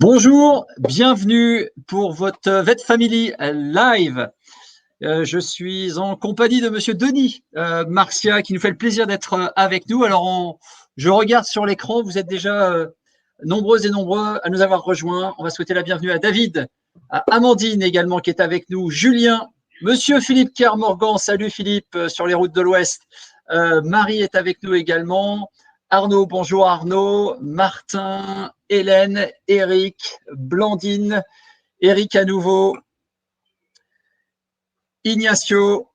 Bonjour, bienvenue pour votre Vet Family Live. Je suis en compagnie de Monsieur Denis Marcia qui nous fait le plaisir d'être avec nous. Alors, je regarde sur l'écran, vous êtes déjà nombreuses et nombreux à nous avoir rejoints. On va souhaiter la bienvenue à David, à Amandine également qui est avec nous, Julien, Monsieur Philippe Kermorgan, salut Philippe sur les routes de l'Ouest. Marie est avec nous également. Arnaud, bonjour Arnaud, Martin, Hélène, Eric, Blandine, Eric à nouveau, Ignacio,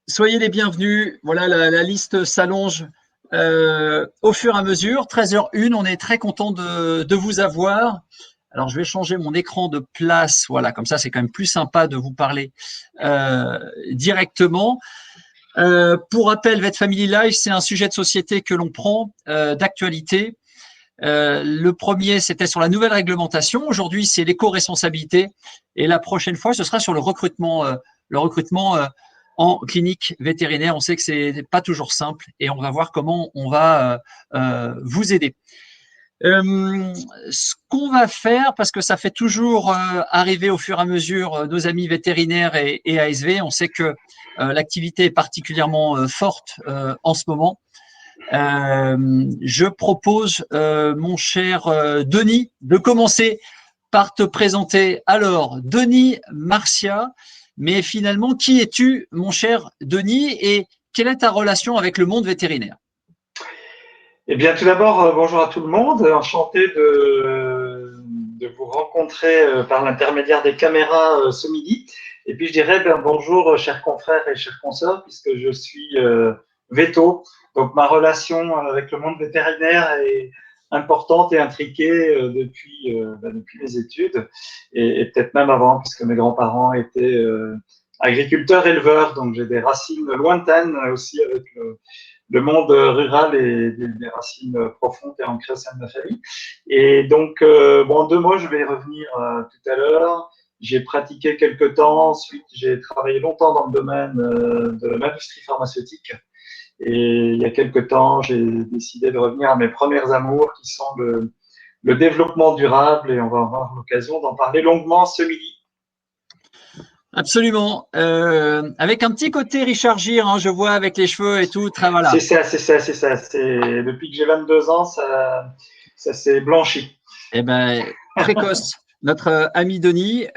soyez les bienvenus. Voilà, la liste s'allonge au fur et à mesure. 13h01, on est très content de vous avoir. Alors, je vais changer mon écran de place. Voilà, comme ça, c'est quand même plus sympa de vous parler directement. Pour rappel, Vet Family Live, c'est un sujet de société que l'on prend, d'actualité. Le premier, c'était sur la nouvelle réglementation. Aujourd'hui, c'est l'éco-responsabilité. Et la prochaine fois, ce sera sur le recrutement en clinique vétérinaire. On sait que c'est pas toujours simple et on va voir comment on va vous aider. Ce qu'on va faire, parce que ça fait toujours arriver au fur et à mesure nos amis vétérinaires et ASV, on sait que l'activité est particulièrement forte en ce moment. Je propose, mon cher Denis, de commencer par te présenter. Alors, Denis Marcia, mais finalement, qui es-tu, mon cher Denis, et quelle est ta relation avec le monde vétérinaire? Eh bien, tout d'abord, bonjour à tout le monde. Enchanté de vous rencontrer par l'intermédiaire des caméras ce midi. Et puis, je dirais bonjour, chers confrères et chers consoeurs, puisque je suis véto. Donc, ma relation avec le monde vétérinaire est importante et intriquée depuis mes études et peut-être même avant, puisque mes grands-parents étaient agriculteurs éleveurs. Donc, j'ai des racines lointaines aussi avec le monde rural et des racines profondes et ancrées au sein de ma famille. Et donc, en 2 mots, je vais y revenir tout à l'heure. J'ai pratiqué quelques temps, ensuite j'ai travaillé longtemps dans le domaine de l'industrie pharmaceutique. Et il y a quelques temps, j'ai décidé de revenir à mes premières amours qui sont le développement durable et on va avoir l'occasion d'en parler longuement ce midi. Absolument. Avec un petit côté Richard Gere, hein, je vois avec les cheveux et tout, très voilà. C'est ça, c'est ça, c'est ça. Depuis que j'ai 22 ans, ça s'est blanchi. Eh ben, précoce, notre ami Denis.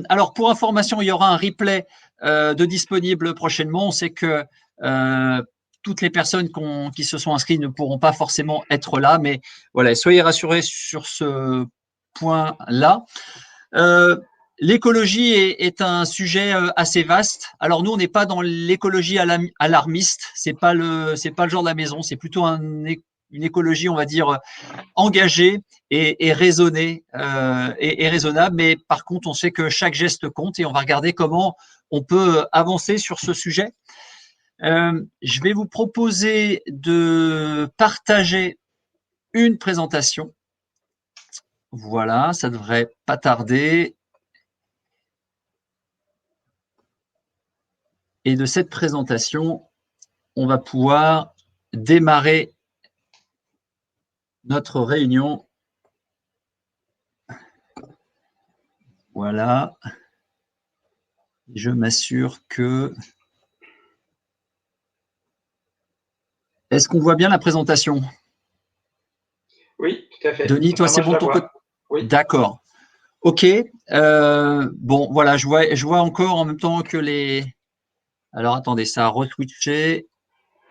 Alors, pour information, il y aura un replay de disponible prochainement. On sait que toutes les personnes qui se sont inscrites ne pourront pas forcément être là, mais voilà, soyez rassurés sur ce point-là. L'écologie est un sujet assez vaste. Alors nous, on n'est pas dans l'écologie alarmiste. C'est pas le genre de la maison. C'est plutôt une écologie, on va dire, engagée et raisonnée et raisonnable. Mais par contre, on sait que chaque geste compte et on va regarder comment on peut avancer sur ce sujet. Je vais vous proposer de partager une présentation. Voilà, ça devrait pas tarder. Et de cette présentation, on va pouvoir démarrer notre réunion. Voilà. Je m'assure que… Est-ce qu'on voit bien la présentation? Oui, tout à fait. Denis, toi, c'est bon de ton côté? Oui. D'accord. OK. Bon, voilà, je vois encore en même temps que les… Alors, attendez, ça a retwitché.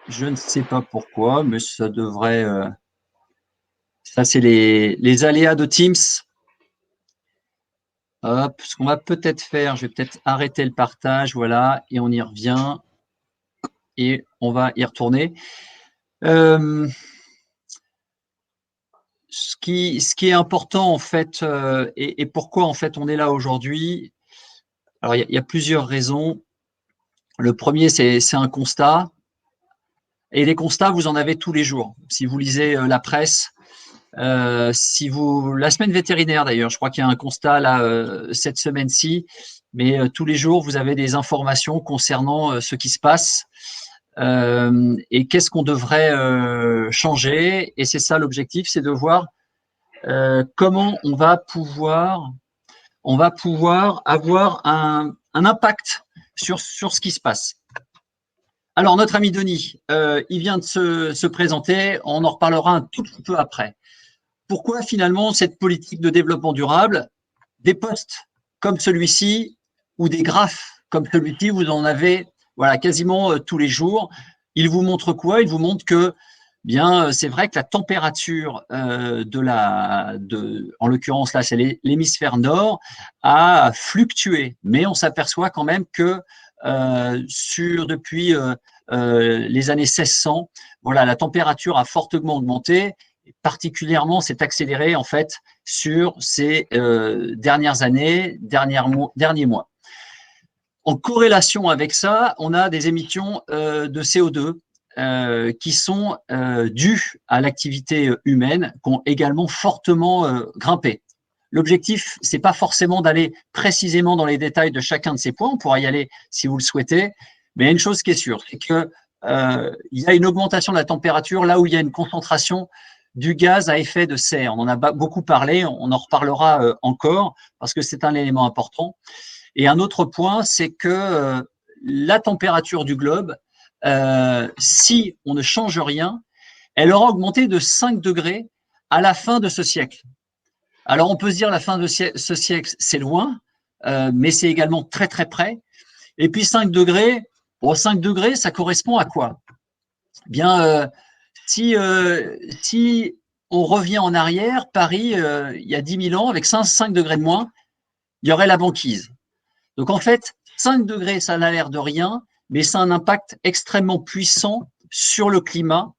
Je ne sais pas pourquoi, mais ça devrait… Ça, c'est les aléas de Teams. Hop, ce qu'on va peut-être faire, je vais peut-être arrêter le partage, voilà, et on y revient. Et on va y retourner. Ce qui est important, en fait, et pourquoi, en fait, on est là aujourd'hui, alors, il y a plusieurs raisons. Le premier, c'est un constat. Et les constats, vous en avez tous les jours. Si vous lisez la presse, la semaine vétérinaire d'ailleurs, je crois qu'il y a un constat là cette semaine-ci, mais tous les jours vous avez des informations concernant ce qui se passe et qu'est-ce qu'on devrait changer. Et c'est ça l'objectif, c'est de voir comment on va pouvoir avoir un impact sur ce qui se passe. Alors, notre ami Denis, il vient de se présenter, on en reparlera un tout petit peu après. Pourquoi finalement cette politique de développement durable, des postes comme celui-ci ou des graphes comme celui-ci, vous en avez voilà, quasiment tous les jours. Il vous montre quoi? Il vous montre que bien, c'est vrai que la température en l'occurrence là, c'est l'hémisphère nord, a fluctué, mais on s'aperçoit quand même que depuis les années 1600, voilà, la température a fortement augmenté. Particulièrement, c'est accéléré en fait sur ces dernières années, derniers mois. En corrélation avec ça, on a des émissions de CO2 qui sont dues à l'activité humaine, qui ont également fortement grimpé. L'objectif, c'est pas forcément d'aller précisément dans les détails de chacun de ces points. On pourra y aller si vous le souhaitez, mais il y a une chose qui est sûre, c'est que il y a une augmentation de la température là où il y a une concentration du gaz à effet de serre. On en a beaucoup parlé, on en reparlera encore parce que c'est un élément important. Et un autre point, c'est que la température du globe, si on ne change rien, elle aura augmenté de 5 degrés à la fin de ce siècle. Alors, on peut se dire la fin de ce siècle, c'est loin, mais c'est également très, très près. Et puis 5 degrés, bon, 5 degrés, ça correspond à quoi? Bien, si on revient en arrière, Paris, il y a 10 000 ans, avec 5 degrés de moins, il y aurait la banquise. Donc en fait, 5 degrés, ça n'a l'air de rien, mais ça a un impact extrêmement puissant sur le climat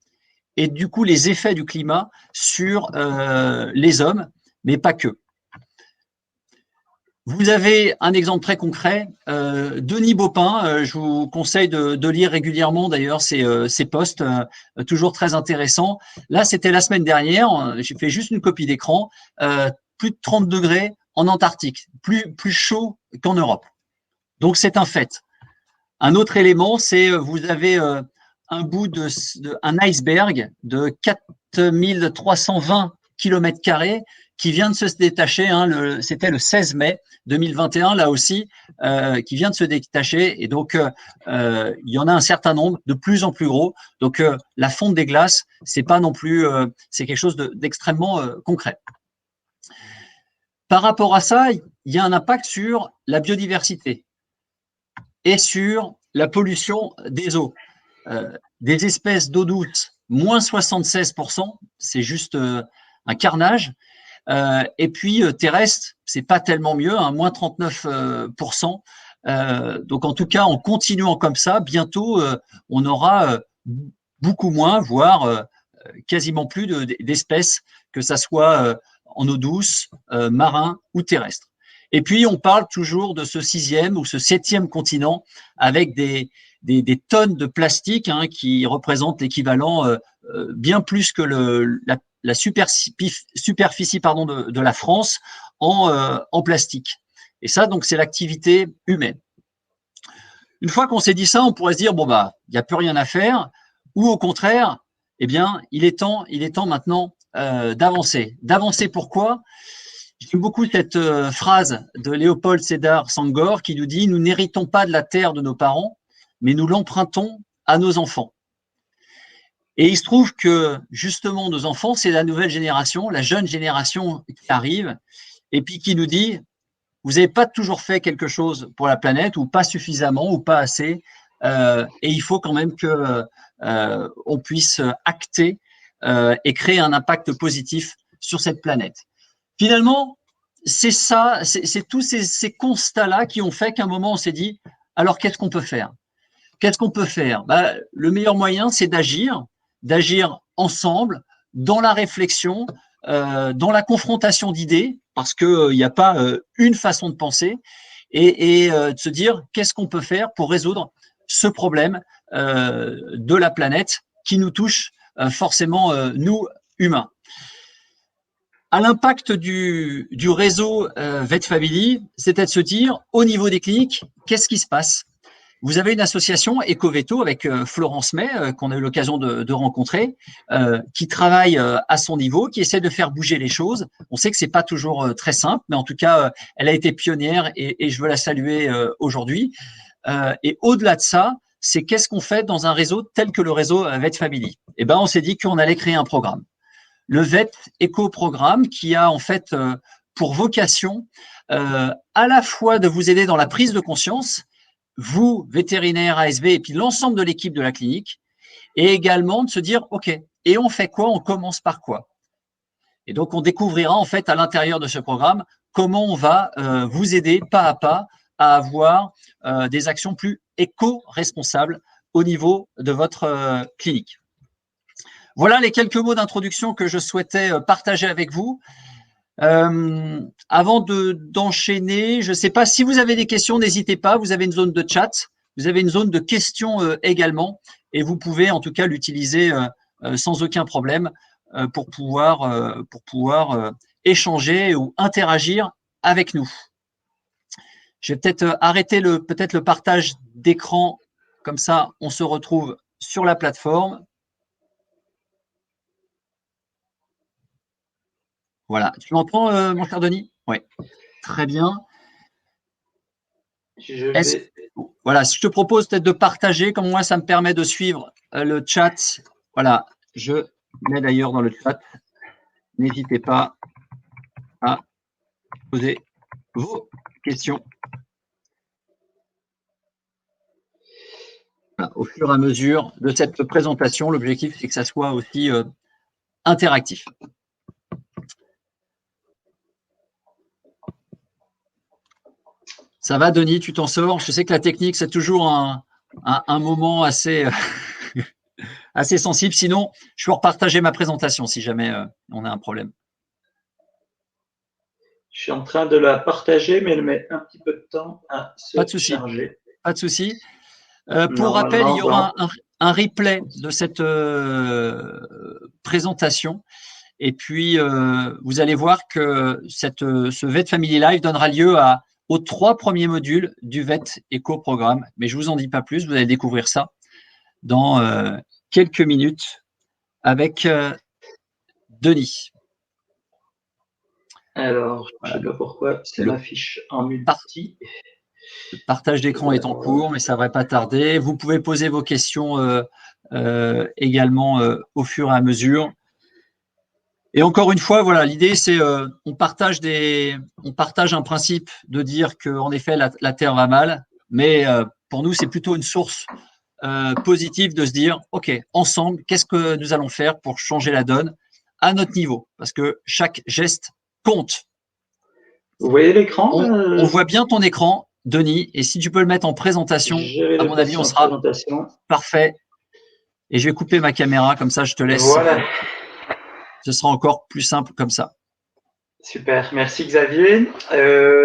et du coup les effets du climat sur les hommes, mais pas que. Vous avez un exemple très concret, Denis Baupin, je vous conseille de lire régulièrement d'ailleurs ses posts, toujours très intéressants. Là, c'était la semaine dernière, j'ai fait juste une copie d'écran, plus de 30 degrés en Antarctique, plus chaud qu'en Europe. Donc c'est un fait. Un autre élément, c'est vous avez un bout un iceberg de 4320 km² qui vient de se détacher. C'était le 16 mai 2021, là aussi, qui vient de se détacher. Et donc, il y en a un certain nombre, de plus en plus gros. Donc, la fonte des glaces, c'est pas non plus, c'est quelque chose d'extrêmement concret. Par rapport à ça, il y a un impact sur la biodiversité et sur la pollution des eaux. Des espèces d'eau douce, moins 76%, c'est juste un carnage. Et puis terrestre, c'est pas tellement mieux, hein, moins 39%. Donc en tout cas, en continuant comme ça, bientôt on aura beaucoup moins, voire quasiment plus d'espèces, que ça soit en eau douce, marin ou terrestre. Et puis, on parle toujours de ce 6e ou ce 7e continent avec des tonnes de plastique qui représentent l'équivalent bien plus que la superficie de la France en plastique. Et ça, donc, c'est l'activité humaine. Une fois qu'on s'est dit ça, on pourrait se dire, bon, bah, il n'y a plus rien à faire, ou au contraire, eh bien, il est temps maintenant d'avancer. D'avancer pourquoi? J'aime beaucoup cette phrase de Léopold Sédar Senghor qui nous dit « Nous n'héritons pas de la terre de nos parents, mais nous l'empruntons à nos enfants. » Et il se trouve que justement, nos enfants, c'est la nouvelle génération, la jeune génération qui arrive, et puis qui nous dit « Vous n'avez pas toujours fait quelque chose pour la planète, ou pas suffisamment, ou pas assez, et il faut quand même que on puisse acter et créer un impact positif sur cette planète. » Finalement, c'est ça, c'est tous ces constats-là qui ont fait qu'à un moment, on s'est dit, alors qu'est-ce qu'on peut faire? Qu'est-ce qu'on peut faire? Le meilleur moyen, c'est d'agir ensemble, dans la réflexion, dans la confrontation d'idées, parce qu'il n'y a pas une façon de penser, et de se dire, qu'est-ce qu'on peut faire pour résoudre ce problème de la planète qui nous touche forcément, nous, humains. À l'impact du réseau VetFamily, c'était de se dire, au niveau des cliniques, qu'est-ce qui se passe? vous avez une association Ecoveto avec Florence May, qu'on a eu l'occasion de rencontrer, qui travaille à son niveau, qui essaie de faire bouger les choses. On sait que c'est pas toujours très simple, mais en tout cas, elle a été pionnière et je veux la saluer aujourd'hui. Et au-delà de ça, c'est qu'est-ce qu'on fait dans un réseau tel que le réseau Vet Family. Eh ben, on s'est dit qu'on allait créer un programme. Le Vet Eco Programme qui a en fait pour vocation à la fois de vous aider dans la prise de conscience, vous, vétérinaires, ASV, et puis l'ensemble de l'équipe de la clinique, et également de se dire, OK, et on fait quoi? On commence par quoi? Et donc, on découvrira en fait à l'intérieur de ce programme comment on va vous aider pas à pas à avoir des actions plus éco-responsables au niveau de votre clinique. Voilà les quelques mots d'introduction que je souhaitais partager avec vous. Avant d'enchaîner, je ne sais pas si vous avez des questions, n'hésitez pas. Vous avez une zone de chat, vous avez une zone de questions également, et vous pouvez en tout cas l'utiliser sans aucun problème pour pouvoir échanger ou interagir avec nous. Je vais peut-être arrêter le partage d'écran, comme ça on se retrouve sur la plateforme. Voilà, tu m'entends mon cher Denis? Oui, très bien. Voilà, si je te propose peut-être de partager, comme moi ça me permet de suivre le chat. Voilà, je mets d'ailleurs dans le chat. N'hésitez pas à poser vos questions. Voilà, au fur et à mesure de cette présentation, l'objectif c'est que ça soit aussi interactif. Ça va, Denis, tu t'en sors? Je sais que la technique, c'est toujours un moment assez, assez sensible. Sinon, je peux repartager ma présentation si jamais on a un problème. Je suis en train de la partager, mais elle met un petit peu de temps à se charger. Pas de souci. Pour rappel, il y aura un replay de cette présentation. Et puis, vous allez voir que ce Vet Family Live donnera lieu aux 3 premiers modules du Vet Eco Programme. Mais je ne vous en dis pas plus, vous allez découvrir ça dans quelques minutes avec Denis. Alors, je ne sais pas pourquoi, c'est l'affiche en multi. Le partage d'écran est en cours, mais ça ne devrait pas tarder. Vous pouvez poser vos questions également au fur et à mesure. Et encore une fois, voilà, l'idée c'est on partage un principe de dire que en effet la Terre va mal, mais pour nous c'est plutôt une source positive de se dire ok, ensemble, qu'est-ce que nous allons faire pour changer la donne à notre niveau, parce que chaque geste compte. Vous voyez l'écran? On voit bien ton écran, Denis, et si tu peux le mettre en présentation, à mon avis, on sera parfait. Et je vais couper ma caméra, comme ça je te laisse. Voilà. Ce sera encore plus simple comme ça. Super, merci Xavier.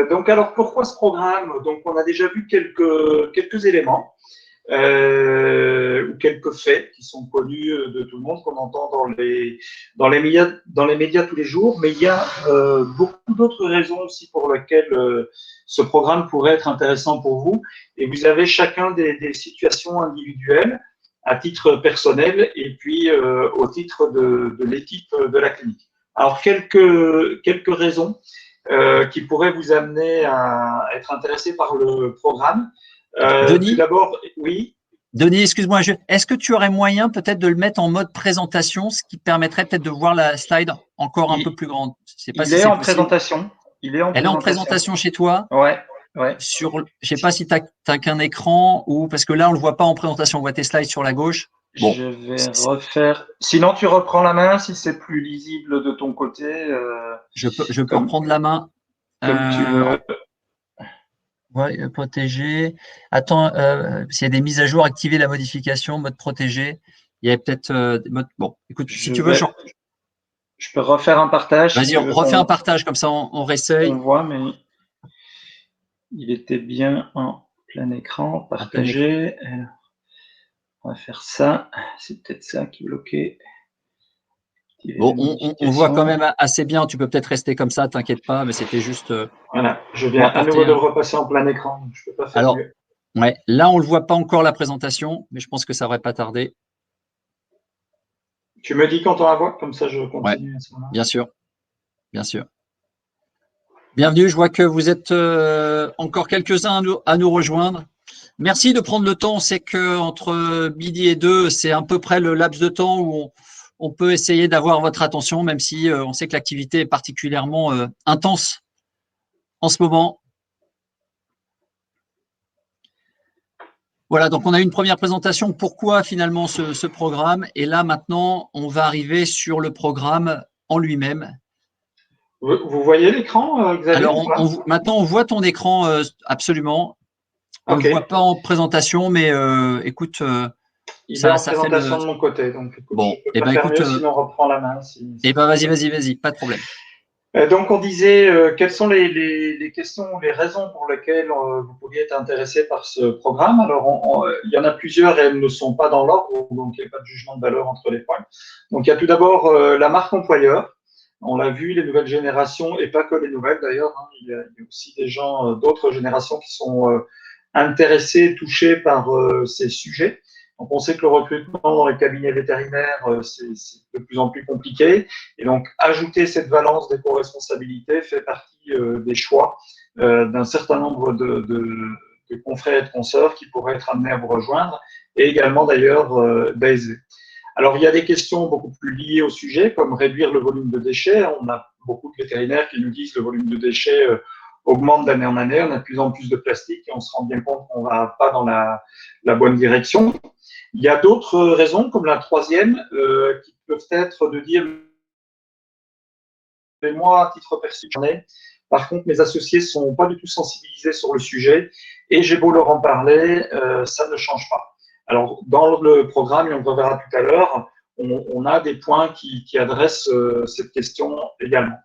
Donc alors pourquoi ce programme? Donc on a déjà vu quelques éléments ou quelques faits qui sont connus de tout le monde, qu'on entend dans les médias tous les jours, mais il y a beaucoup d'autres raisons aussi pour lesquelles ce programme pourrait être intéressant pour vous. Et vous avez chacun des situations individuelles à titre personnel et puis au titre de l'équipe de la clinique. Alors, quelques raisons qui pourraient vous amener à être intéressé par le programme. Denis, tout d'abord, oui. Denis, excuse-moi, est-ce que tu aurais moyen peut-être de le mettre en mode présentation, ce qui permettrait peut-être de voir la slide encore un peu plus grande? Elle est en présentation. Elle est en présentation chez toi? Ouais. Je ne sais pas si tu n'as qu'un écran ou parce que là, on ne le voit pas en présentation, on voit tes slides sur la gauche. Bon. Je vais refaire. Sinon, tu reprends la main si c'est plus lisible de ton côté. Je peux reprendre la main. Comme tu veux. Ouais, protéger. Attends, s'il y a des mises à jour, activer la modification, mode protégé. Il y a peut-être des modes. Bon, écoute, si tu veux, je peux refaire un partage. Vas-y, refais un partage, comme ça on réessaye. On voit, mais il était bien en plein écran, partagé. On va faire ça. C'est peut-être ça qui bloquait. Bon, on voit quand même assez bien. Tu peux peut-être rester comme ça, t'inquiète pas, mais c'était juste. Voilà, je viens à nouveau de le repasser en plein écran. Je peux pas faire mieux. Ouais, là, on ne le voit pas encore la présentation, mais je pense que ça ne devrait pas tarder. Tu me dis quand on la voit, comme ça je Ouais, continue à ce moment-là. bien sûr, bien sûr. Bienvenue, je vois que vous êtes encore quelques-uns à nous rejoindre. Merci de prendre le temps. On sait qu'entre midi et 2, c'est à peu près le laps de temps où on peut essayer d'avoir votre attention, même si on sait que l'activité est particulièrement intense en ce moment. Voilà, donc on a eu une première présentation. Pourquoi finalement ce programme? Et là, maintenant, on va arriver sur le programme en lui-même. Vous voyez l'écran, Xavier? Alors, maintenant, on voit ton écran absolument. On ne le voit pas en présentation, mais écoute, il est en ça fait le… présentation de mon côté, donc écoute, je Bon, peux eh pas ben faire écoute, mieux, sinon on reprend la main. eh ben vas-y, pas de problème. Donc, on disait, quelles sont les questions ou les raisons pour lesquelles vous pourriez être intéressé par ce programme? Alors, il y en a plusieurs et elles ne sont pas dans l'ordre, donc il n'y a pas de jugement de valeur entre les points. Donc, il y a tout d'abord la marque employeur. On l'a vu, les nouvelles générations, et pas que les nouvelles d'ailleurs, hein, il y a aussi des gens d'autres générations qui sont intéressés, touchés par ces sujets. Donc, on sait que le recrutement dans les cabinets vétérinaires, c'est de plus en plus compliqué. Et donc, ajouter cette valence d'éco-responsabilité fait partie des choix d'un certain nombre de confrères et de consoeurs qui pourraient être amenés à vous rejoindre, et également d'ailleurs d'ASV. Alors, il y a des questions beaucoup plus liées au sujet, comme réduire le volume de déchets. On a beaucoup de vétérinaires qui nous disent que le volume de déchets augmente d'année en année. On a de plus en plus de plastique et on se rend bien compte qu'on ne va pas dans la bonne direction. Il y a d'autres raisons, comme la troisième, qui peuvent être de dire, mais moi, à titre personnel, par contre, mes associés ne sont pas du tout sensibilisés sur le sujet et j'ai beau leur en parler, ça ne change pas. Alors, dans le programme, et on le reverra tout à l'heure, on a des points qui adressent cette question également.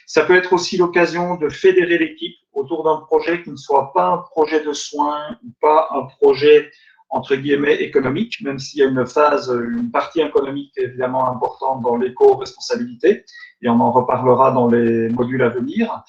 Ça peut être aussi l'occasion de fédérer l'équipe autour d'un projet qui ne soit pas un projet de soins ou pas un projet entre guillemets économique, même s'il y a une partie économique évidemment importante dans l'éco-responsabilité, et on en reparlera dans les modules à venir.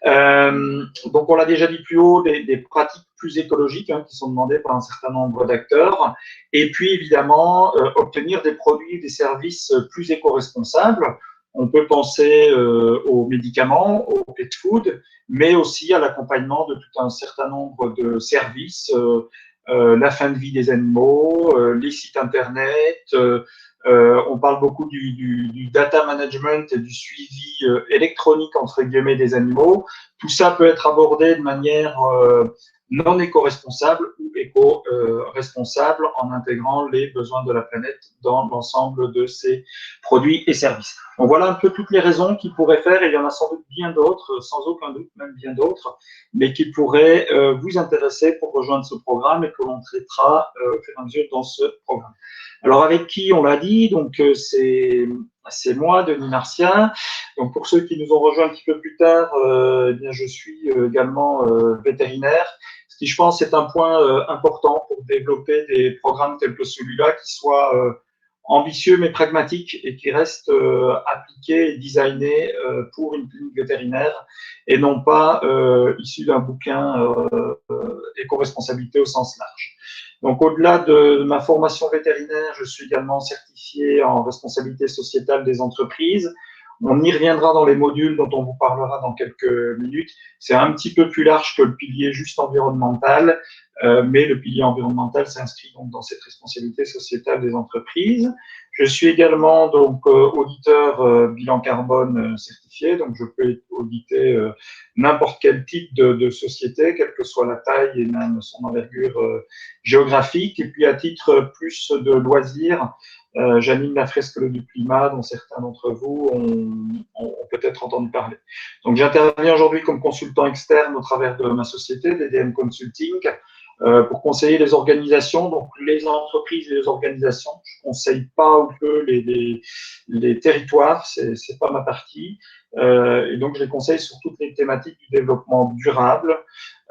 Donc, on l'a déjà dit plus haut, des pratiques plus écologiques qui sont demandées par un certain nombre d'acteurs. Et puis, évidemment, obtenir des produits, des services plus éco-responsables. On peut penser aux médicaments, au pet food, mais aussi à l'accompagnement de tout un certain nombre de services, la fin de vie des animaux, les sites internet. On parle beaucoup du data management et du suivi électronique entre guillemets des animaux. Tout ça peut être abordé de manière non éco-responsable ou éco-responsable en intégrant les besoins de la planète dans l'ensemble de ces produits et services. Donc voilà un peu toutes les raisons qui pourraient faire, et il y en a sans doute bien d'autres, sans aucun doute même bien d'autres, mais qui pourraient vous intéresser pour rejoindre ce programme et que l'on traitera au fur et à mesure dans ce programme. Alors avec qui, on l'a dit, donc c'est moi, Denis Marcia. Donc pour ceux qui nous ont rejoints un petit peu plus tard, eh bien je suis également vétérinaire, ce qui je pense est un point important pour développer des programmes tels que celui-là qui soient ambitieux mais pragmatiques et qui restent appliqués et designés pour une clinique vétérinaire et non pas issus d'un bouquin éco-responsabilité au sens large. Donc, au-delà de ma formation vétérinaire, je suis également certifié en responsabilité sociétale des entreprises. On y reviendra dans les modules dont on vous parlera dans quelques minutes. C'est un petit peu plus large que le pilier juste environnemental, mais le pilier environnemental s'inscrit donc dans cette responsabilité sociétale des entreprises. Je suis également donc auditeur bilan carbone certifié, donc je peux auditer n'importe quel type de société, quelle que soit la taille et même son envergure géographique. Et puis à titre plus de loisir, j'anime la fresque du climat dont certains d'entre vous ont peut-être entendu parler. Donc j'interviens aujourd'hui comme consultant externe au travers de ma société, DDM Consulting, pour conseiller les organisations, donc les entreprises et les organisations. Je ne conseille pas ou peu les territoires, c'est pas ma partie. Et donc, je les conseille sur toutes les thématiques du développement durable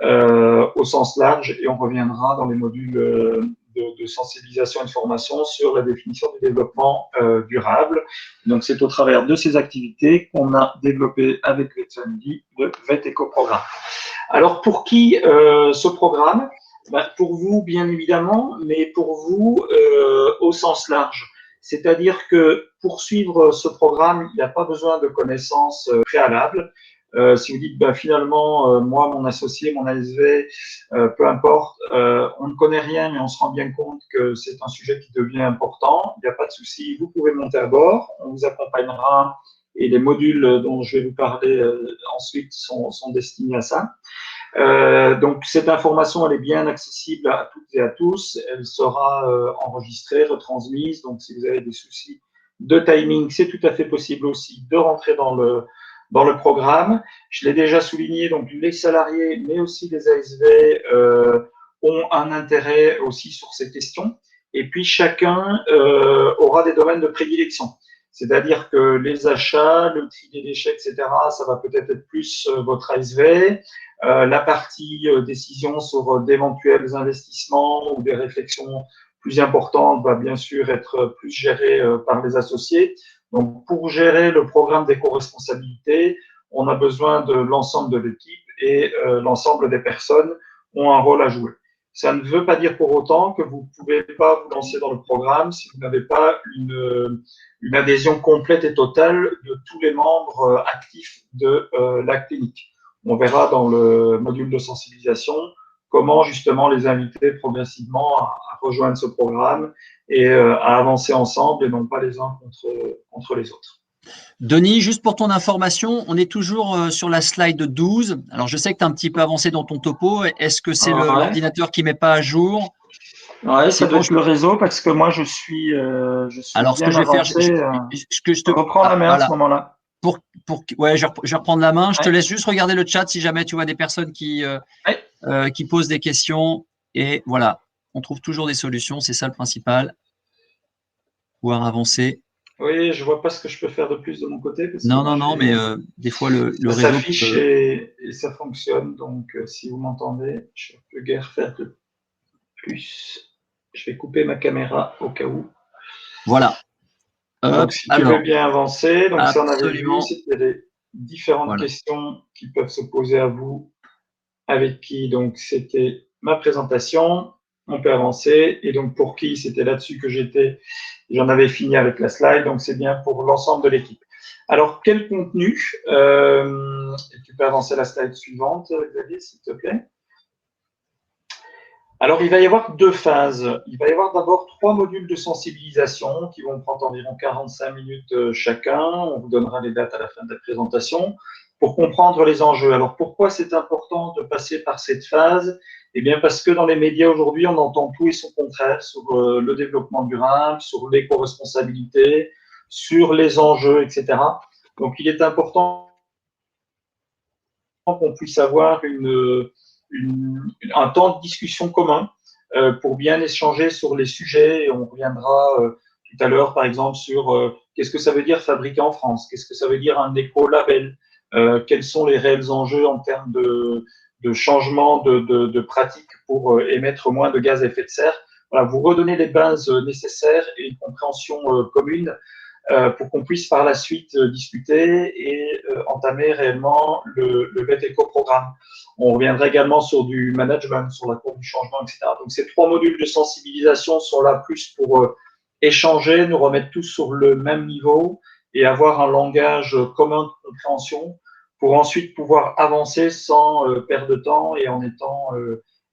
au sens large, et on reviendra dans les modules de sensibilisation et de formation sur la définition du développement durable. Donc, c'est au travers de ces activités qu'on a développé avec VetFamily le VetEco programme. Alors, pour qui ce programme? Pour vous, bien évidemment, mais pour vous au sens large. C'est-à-dire que pour suivre ce programme, il n'y a pas besoin de connaissances préalables. Si vous dites finalement, moi, mon associé, mon ASV, peu importe, on ne connaît rien, mais on se rend bien compte que c'est un sujet qui devient important, il n'y a pas de souci, vous pouvez monter à bord, on vous accompagnera et les modules dont je vais vous parler ensuite sont destinés à ça. Donc cette information, elle est bien accessible à toutes et à tous. Elle sera enregistrée, retransmise. Donc si vous avez des soucis de timing, c'est tout à fait possible aussi de rentrer dans le programme. Je l'ai déjà souligné, donc les salariés, mais aussi les ASV ont un intérêt aussi sur ces questions. Et puis chacun aura des domaines de prédilection. C'est-à-dire que les achats, le tri des déchets, etc., ça va peut-être être plus votre ASV. La partie décision sur d'éventuels investissements ou des réflexions plus importantes va bien sûr être plus gérée par les associés. Donc, pour gérer le programme d'éco-responsabilité, on a besoin de l'ensemble de l'équipe et l'ensemble des personnes ont un rôle à jouer. Ça ne veut pas dire pour autant que vous ne pouvez pas vous lancer dans le programme si vous n'avez pas une adhésion complète et totale de tous les membres actifs de la clinique. On verra dans le module de sensibilisation comment justement les inviter progressivement à rejoindre ce programme et à avancer ensemble et non pas les uns contre les autres. Denis, juste pour ton information, on est toujours sur la slide 12. Alors, je sais que tu as un petit peu avancé dans ton topo. Est-ce que c'est l'ordinateur qui ne met pas à jour? Ouais, ça doit être le réseau parce que moi, je suis alors, ce que bien je vais faire, avancé. je te reprends la main voilà. à ce moment-là. Ouais, je vais reprendre la main. Je te laisse juste regarder le chat si jamais tu vois des personnes qui posent des questions. Et voilà, on trouve toujours des solutions. C'est ça le principal. Pouvoir avancer. Oui, je vois pas ce que je peux faire de plus de mon côté. Parce que non, mais des fois, le ça réseau s'affiche et ça fonctionne. Donc, si vous m'entendez, je ne peux guère faire de plus. Je vais couper ma caméra au cas où. Voilà. Donc, si tu veux bien avancer, donc ça on avait vu, absolument. c'était les différentes questions qui peuvent se poser à vous, avec qui, donc c'était ma présentation, on peut avancer, et donc pour qui, c'était là-dessus que j'en avais fini avec la slide, donc c'est bien pour l'ensemble de l'équipe. Alors, quel contenu tu peux avancer la slide suivante, Xavier, s'il te plaît. Alors, il va y avoir deux phases. Il va y avoir d'abord 3 modules de sensibilisation qui vont prendre environ 45 minutes chacun. On vous donnera les dates à la fin de la présentation pour comprendre les enjeux. Alors, pourquoi c'est important de passer par cette phase? Eh bien, parce que dans les médias aujourd'hui, on entend tout et son contraire sur le développement durable, sur l'éco-responsabilité, sur les enjeux, etc. Donc, il est important qu'on puisse avoir un temps de discussion commun pour bien échanger sur les sujets. Et on reviendra tout à l'heure, par exemple, sur qu'est-ce que ça veut dire fabriquer en France, qu'est-ce que ça veut dire un éco-label, quels sont les réels enjeux en termes de changement de pratiques pour émettre moins de gaz à effet de serre. Voilà, vous redonnez les bases nécessaires et une compréhension commune pour qu'on puisse par la suite discuter et entamer réellement le VET programme. On reviendra également sur du management, sur la courbe du changement, etc. Donc ces 3 modules de sensibilisation sont là plus pour échanger, nous remettre tous sur le même niveau et avoir un langage commun de compréhension pour ensuite pouvoir avancer sans perdre de temps et en étant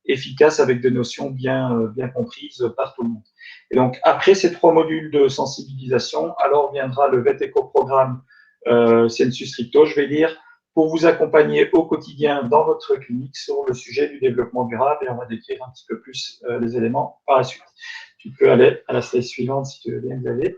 efficace avec des notions bien comprises par tout le monde. Et donc, après ces 3 modules de sensibilisation, alors viendra le VET programme Sensus Stricto, je vais dire, pour vous accompagner au quotidien dans votre clinique sur le sujet du développement durable et on va décrire un petit peu plus les éléments par la suite. Tu peux aller à la slide suivante si tu veux bien, Xavier.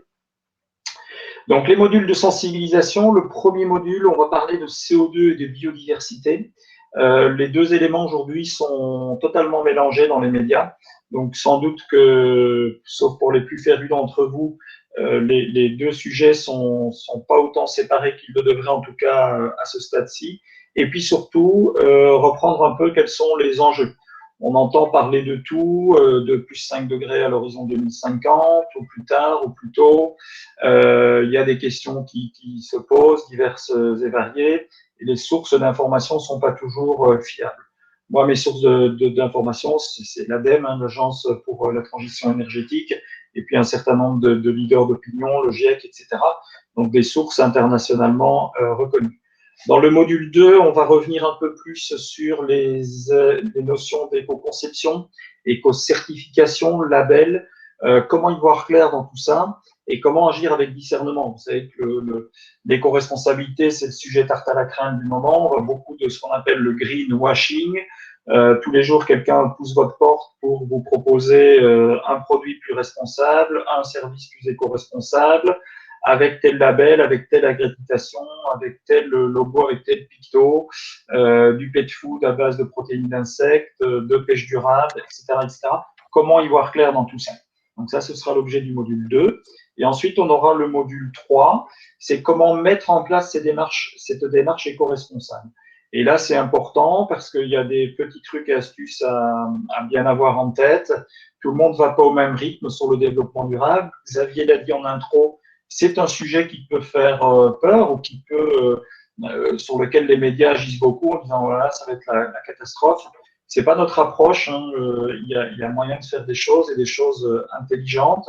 Donc, les modules de sensibilisation, le premier module, on va parler de CO2 et de biodiversité. Les deux éléments aujourd'hui sont totalement mélangés dans les médias. Donc, sans doute que, sauf pour les plus férus d'entre vous, les deux sujets sont pas autant séparés qu'ils le devraient, en tout cas à ce stade-ci. Et puis surtout, reprendre un peu quels sont les enjeux. On entend parler de tout, de plus 5 degrés à l'horizon 2050, ou plus tard, ou plus tôt. Il y a des questions qui se posent, diverses et variées, et les sources d'informations ne sont pas toujours fiables. Moi, mes sources d'informations, c'est l'ADEME, hein, l'Agence pour la transition énergétique, et puis un certain nombre de leaders d'opinion, le GIEC, etc. Donc des sources internationalement reconnues. Dans le module 2, on va revenir un peu plus sur les notions d'éco-conception, éco-certification, label, comment y voir clair dans tout ça et comment agir avec discernement. Vous savez que l'éco-responsabilité, c'est le sujet tarte à la crème du moment. On voit beaucoup de ce qu'on appelle le greenwashing. Tous les jours, quelqu'un pousse votre porte pour vous proposer un produit plus responsable, un service plus éco-responsable, avec tel label, avec telle accréditation, avec tel logo, avec tel picto, du pet food à base de protéines d'insectes, de pêche durable, etc., etc. Comment y voir clair dans tout ça? Donc ça, ce sera l'objet du module 2. Et ensuite, on aura le module 3, c'est comment mettre en place cette démarche éco-responsable. Et là, c'est important parce qu'il y a des petits trucs et astuces à bien avoir en tête. Tout le monde ne va pas au même rythme sur le développement durable. Xavier l'a dit en intro, c'est un sujet qui peut faire peur ou qui peut, sur lequel les médias agissent beaucoup en disant voilà, ça va être la catastrophe. C'est pas notre approche. Hein. Il y a moyen de faire des choses et des choses intelligentes.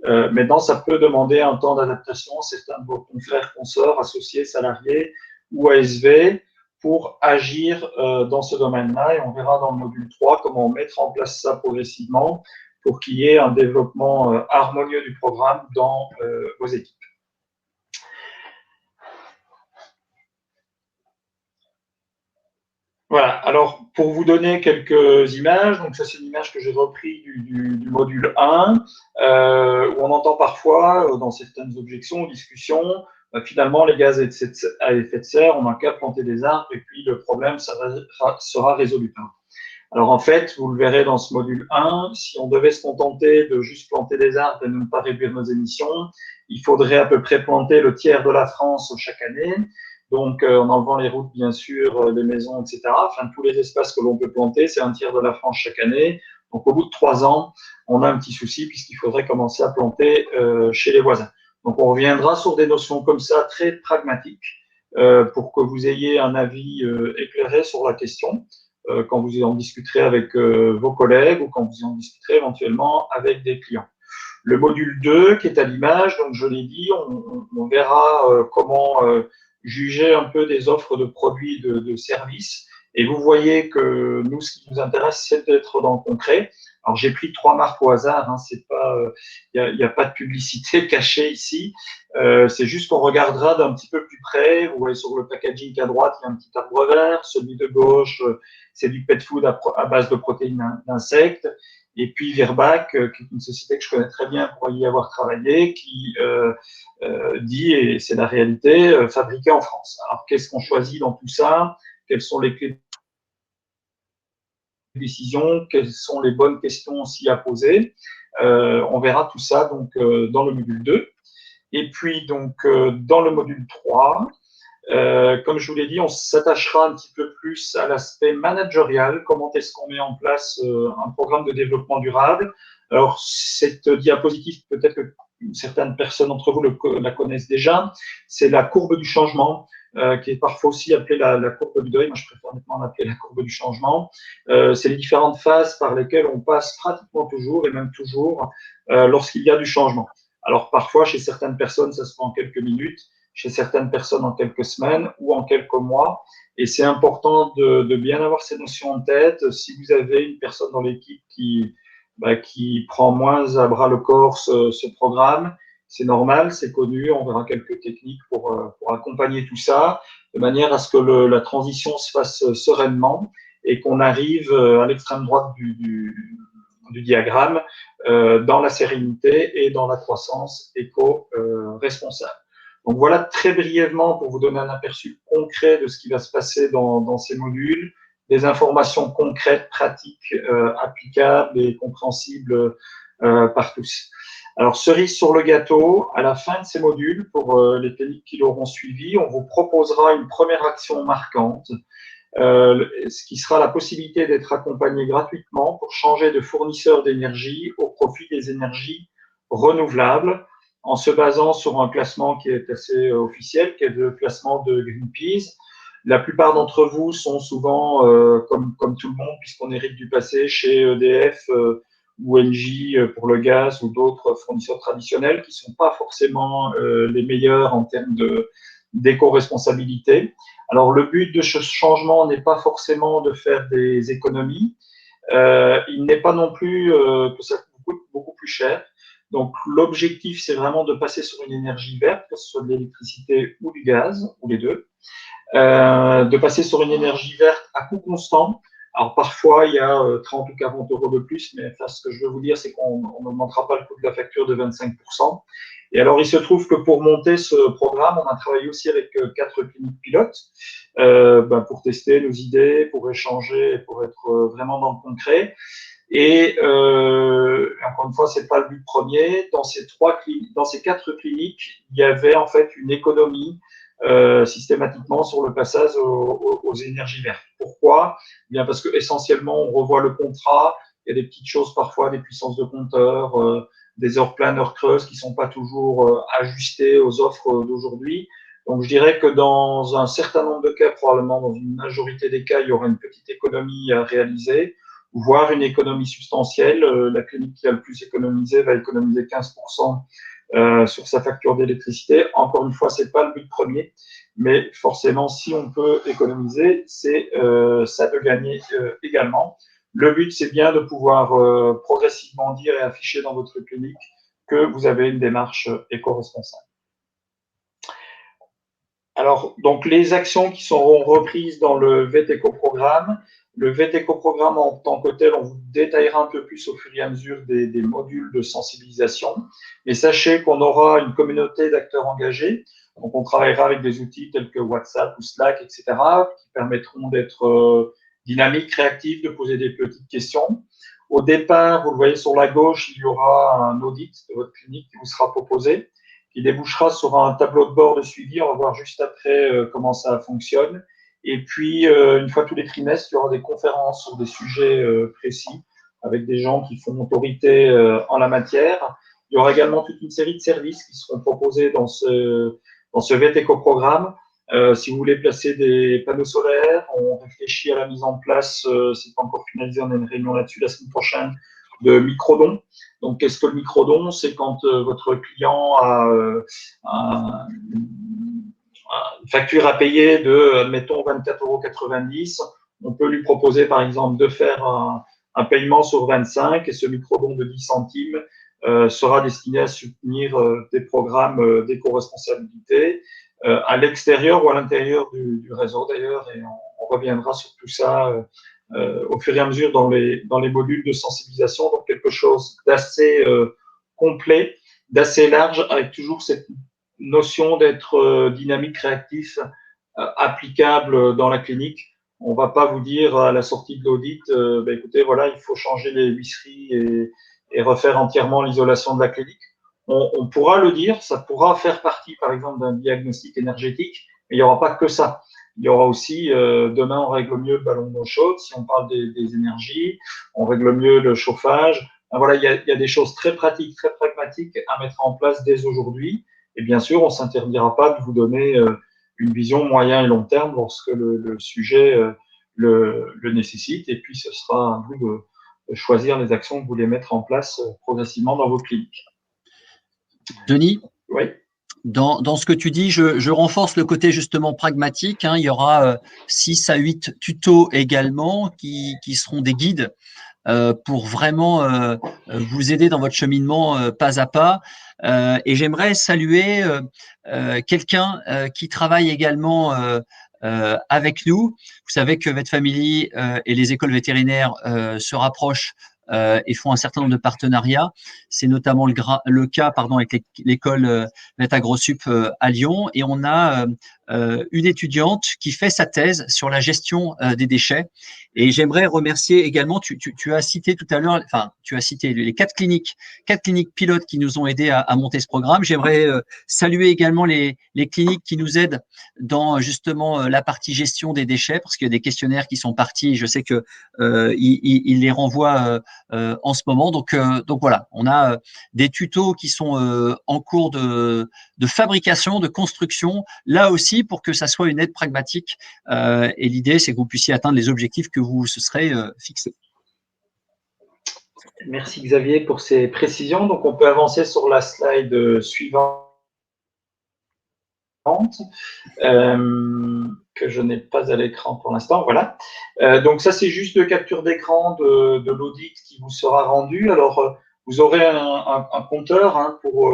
Maintenant, ça peut demander un temps d'adaptation. Certains de vos confrères, consorts, associés, salariés ou ASV pour agir dans ce domaine-là. Et on verra dans le module 3 comment mettre en place ça progressivement pour qu'il y ait un développement harmonieux du programme dans vos équipes. Voilà, alors pour vous donner quelques images, donc ça c'est une image que j'ai reprise du module 1, où on entend parfois dans certaines objections ou discussions, finalement les gaz à effet de serre, on n'a qu'à planter des arbres et puis le problème ça sera résolu. Alors en fait, vous le verrez dans ce module 1, si on devait se contenter de juste planter des arbres et ne pas réduire nos émissions, il faudrait à peu près planter le tiers de la France chaque année. Donc en enlevant les routes, bien sûr, les maisons, etc. Enfin, tous les espaces que l'on peut planter, c'est un tiers de la France chaque année. Donc au bout de 3 ans, on a un petit souci puisqu'il faudrait commencer à planter chez les voisins. Donc on reviendra sur des notions comme ça, très pragmatiques, pour que vous ayez un avis éclairé sur la question quand vous en discuterez avec vos collègues ou quand vous en discuterez éventuellement avec des clients. Le module 2, qui est à l'image, donc je l'ai dit, on verra comment juger un peu des offres de produits et de services. Et vous voyez que nous, ce qui nous intéresse, c'est d'être dans le concret. Alors, j'ai pris 3 marques au hasard. Hein, c'est pas, il n'y a pas de publicité cachée ici. C'est juste qu'on regardera d'un petit peu plus près. Vous voyez sur le packaging à droite, il y a un petit arbre vert. Celui de gauche, c'est du pet food à base de protéines d'insectes. Et puis Virbac, qui est une société que je connais très bien pour y avoir travaillé, qui dit, et c'est la réalité, fabriqué en France. Alors, qu'est-ce qu'on choisit dans tout ça? Quelles sont les clés de décision? Quelles sont les bonnes questions aussi à poser? On verra tout ça donc dans le module 2. Et puis, donc, dans le module 3, comme je vous l'ai dit, on s'attachera un petit peu plus à l'aspect managérial. Comment est-ce qu'on met en place un programme de développement durable? Alors, cette diapositive, peut-être que certaines personnes d'entre vous la connaissent déjà, c'est la courbe du changement, qui est parfois aussi appelée la courbe du deuil. Moi, je préfère honnêtement l'appeler la courbe du changement. C'est les différentes phases par lesquelles on passe pratiquement toujours, et même toujours, lorsqu'il y a du changement. Alors, parfois, chez certaines personnes, ça se fait en quelques minutes, chez certaines personnes en quelques semaines ou en quelques mois. Et c'est important de bien avoir ces notions en tête. Si vous avez une personne dans l'équipe qui prend moins à bras le corps ce programme, c'est normal, c'est connu. On verra quelques techniques pour accompagner tout ça, de manière à ce que la transition se fasse sereinement et qu'on arrive à l'extrême droite du diagramme dans la sérénité et dans la croissance éco-responsable. Donc voilà très brièvement pour vous donner un aperçu concret de ce qui va se passer dans ces modules, des informations concrètes, pratiques, applicables et compréhensibles par tous. Alors, cerise sur le gâteau, à la fin de ces modules, pour les techniques qui l'auront suivi, on vous proposera une première action marquante, ce qui sera la possibilité d'être accompagné gratuitement pour changer de fournisseur d'énergie au profit des énergies renouvelables, en se basant sur un classement qui est assez officiel, qui est le classement de Greenpeace. La plupart d'entre vous sont souvent, comme tout le monde, puisqu'on hérite du passé, chez EDF ou Engie pour le gaz ou d'autres fournisseurs traditionnels qui ne sont pas forcément les meilleurs en termes d'éco-responsabilité. Alors, le but de ce changement n'est pas forcément de faire des économies. Il n'est pas non plus que ça coûte beaucoup plus cher. Donc, l'objectif, c'est vraiment de passer sur une énergie verte, que ce soit de l'électricité ou du gaz, ou les deux. De passer sur une énergie verte à coût constant. Alors, parfois, il y a 30 ou 40 euros de plus, mais enfin, ce que je veux vous dire, c'est qu'on n'augmentera pas le coût de la facture de 25%. Et alors, il se trouve que pour monter ce programme, on a travaillé aussi avec 4 cliniques pilotes pour tester nos idées, pour échanger, pour être vraiment dans le concret. Et encore une fois, c'est pas le but premier. Dans ces 4 cliniques, il y avait en fait une économie systématiquement sur le passage aux énergies vertes. Pourquoi? Bien parce que essentiellement, on revoit le contrat. Il y a des petites choses parfois, des puissances de compteur, des heures pleines, heures creuses qui sont pas toujours ajustées aux offres d'aujourd'hui. Donc, je dirais que dans un certain nombre de cas, probablement dans une majorité des cas, il y aura une petite économie à réaliser, voire une économie substantielle. La clinique qui a le plus économisé va économiser 15% sur sa facture d'électricité. Encore une fois, c'est pas le but premier, mais forcément, si on peut économiser, c'est ça de gagner également. Le but, c'est bien de pouvoir progressivement dire et afficher dans votre clinique que vous avez une démarche éco-responsable. Alors, donc, les actions qui seront reprises dans le VTECO-programme. Le VTECO-programme en tant que tel, on vous détaillera un peu plus au fur et à mesure des modules de sensibilisation. Mais sachez qu'on aura une communauté d'acteurs engagés. Donc, on travaillera avec des outils tels que WhatsApp ou Slack, etc., qui permettront d'être dynamiques, réactifs, de poser des petites questions. Au départ, vous le voyez sur la gauche, il y aura un audit de votre clinique qui vous sera proposé, qui débouchera sur un tableau de bord de suivi. On va voir juste après comment ça fonctionne. Et puis, une fois tous les trimestres, il y aura des conférences sur des sujets précis avec des gens qui font autorité en la matière. Il y aura également toute une série de services qui seront proposés dans ce VTECO-programme. Si vous voulez placer des panneaux solaires, on réfléchit à la mise en place, c'est pas encore finalisé, on a une réunion là-dessus la semaine prochaine, de microdons. Donc, qu'est-ce que le microdon? C'est quand votre client a une facture à payer de, admettons, 24,90 €. On peut lui proposer, par exemple, de faire un paiement sur 25 et ce microdon de 10 centimes sera destiné à soutenir des programmes d'éco-responsabilité à l'extérieur ou à l'intérieur du réseau, d'ailleurs, et on reviendra sur tout ça au fur et à mesure dans les modules de sensibilisation. Donc, quelque chose d'assez complet, d'assez large, avec toujours cette notion d'être dynamique, réactif, applicable dans la clinique. On ne va pas vous dire à la sortie de l'audit, écoutez, voilà, il faut changer les huisseries et refaire entièrement l'isolation de la clinique. On pourra le dire, ça pourra faire partie, par exemple, d'un diagnostic énergétique, mais il n'y aura pas que ça. Il y aura aussi, demain, on règle mieux le ballon d'eau chaude. Si on parle des énergies, on règle mieux le chauffage. Voilà, il y a des choses très pratiques, très pragmatiques à mettre en place dès aujourd'hui. Et bien sûr, on ne s'interdira pas de vous donner une vision moyen et long terme lorsque le sujet le nécessite. Et puis, ce sera à vous de choisir les actions que vous voulez mettre en place progressivement dans vos cliniques. Denis? Oui. Dans ce que tu dis, je renforce le côté justement pragmatique. Il y aura 6 à 8 tutos également qui seront des guides pour vraiment vous aider dans votre cheminement pas à pas. Et j'aimerais saluer quelqu'un qui travaille également avec nous. Vous savez que VetFamily et les écoles vétérinaires se rapprochent et font un certain nombre de partenariats. C'est notamment le cas avec l'école VetAgroSup à Lyon. Et on a une étudiante qui fait sa thèse sur la gestion des déchets. Et j'aimerais remercier également, tu as cité tout à l'heure, tu as cité les 4 cliniques pilotes qui nous ont aidés à monter ce programme. J'aimerais saluer également les cliniques qui nous aident dans justement la partie gestion des déchets, parce qu'il y a des questionnaires qui sont partis. Je sais que ils les renvoient en ce moment. Donc voilà, on a des tutos qui sont en cours de fabrication, de construction, là aussi pour que ça soit une aide pragmatique. Et l'idée, c'est que vous puissiez atteindre les objectifs que vous se serez fixés. Merci Xavier pour ces précisions. Donc on peut avancer sur la slide suivante. Que je n'ai pas à l'écran pour l'instant. Voilà. Donc ça, c'est juste de capture d'écran de l'audit qui vous sera rendu. Alors, vous aurez un compteur pour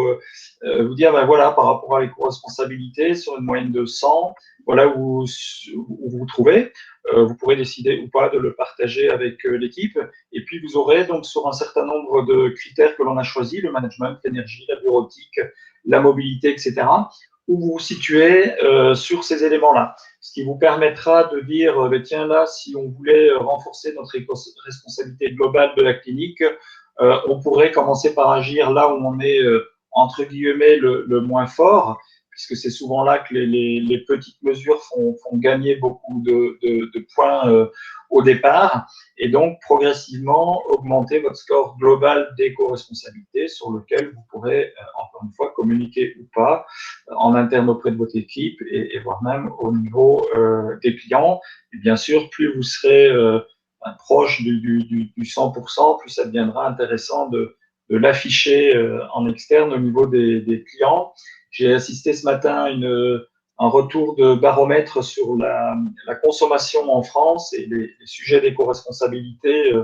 vous dire, ben voilà, par rapport à l'éco-responsabilité, sur une moyenne de 100, voilà où vous vous trouvez. Vous pourrez décider ou pas de le partager avec l'équipe. Et puis, vous aurez donc sur un certain nombre de critères que l'on a choisis, le management, l'énergie, la bureautique, la mobilité, etc., où vous vous situez sur ces éléments-là. Ce qui vous permettra de dire, tiens, là, si on voulait renforcer notre responsabilité globale de la clinique, on pourrait commencer par agir là où on est, entre guillemets, le moins fort, puisque c'est souvent là que les petites mesures font gagner beaucoup de points au départ, et donc progressivement augmenter votre score global d'éco-responsabilité sur lequel vous pourrez, encore une fois, communiquer ou pas en interne auprès de votre équipe et voire même au niveau des clients. Et bien sûr, plus vous serez proche du 100%, plus ça deviendra intéressant de l'afficher en externe au niveau des clients. J'ai assisté ce matin à un retour de baromètre sur la consommation en France, et les sujets d'éco-responsabilité